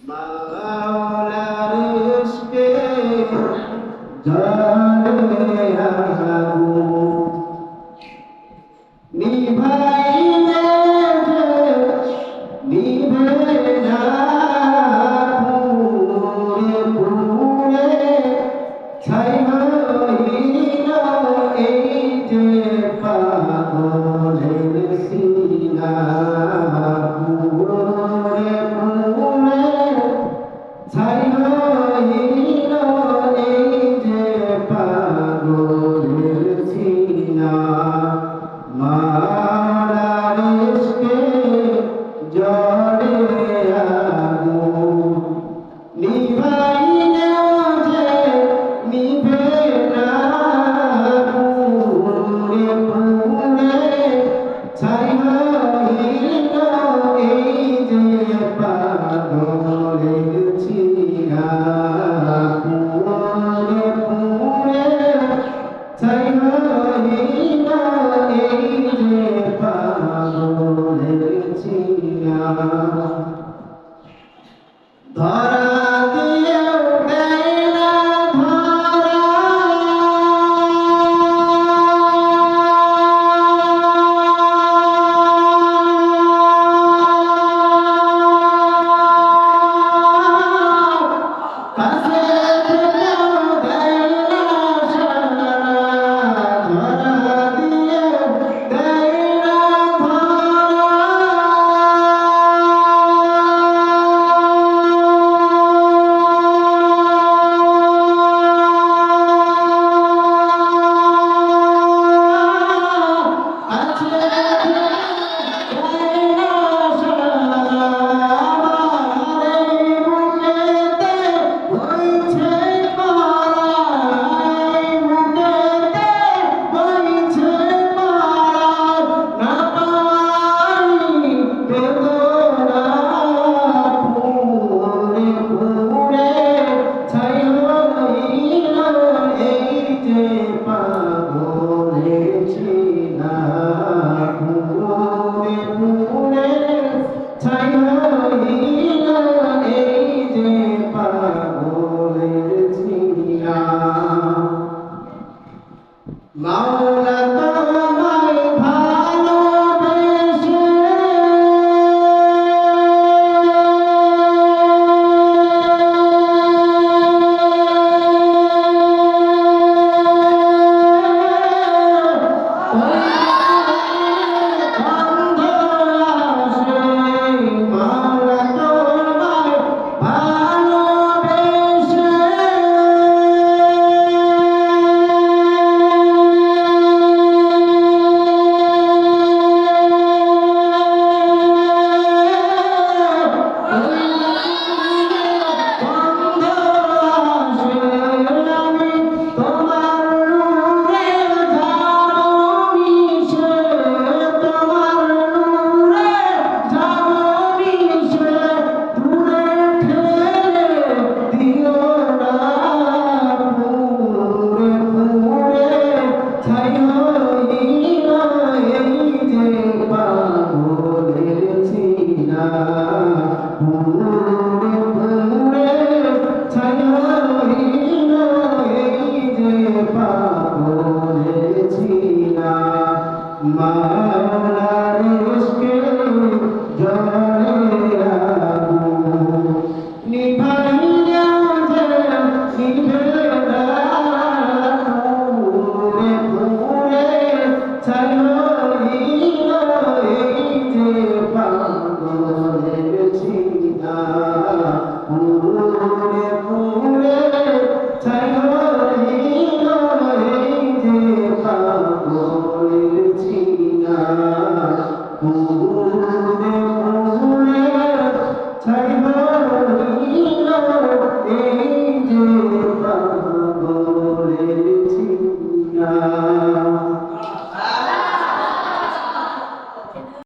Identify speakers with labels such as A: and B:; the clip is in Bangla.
A: মাওলার ইশকে জ্বলে আগুন নিভাইলে যে নিভে না পুরে পুরে ছাই হইল এই যে পাগলের সিনা পুরে পুরে ছাই হইল এই যে পাগলের সিনা মাওলার ইশকে জ্বলে আগুন নিভাইলেও যে নিভে না পুরে পুরে ছাই হইল এই যে পাগলের ছিনা পুরে পুরে ছাই হইল এই যে পাগলের ছিনা ধরা দিয়েও দেয় না ধরা কাছে থেকেও দেয় না সাড়া ধরা দিয়েও দেয় না ধরা মাওলা তোমায় ভালোবেসে বন্ধ আসে মাওলা তোমায় ভালোবেসে Oh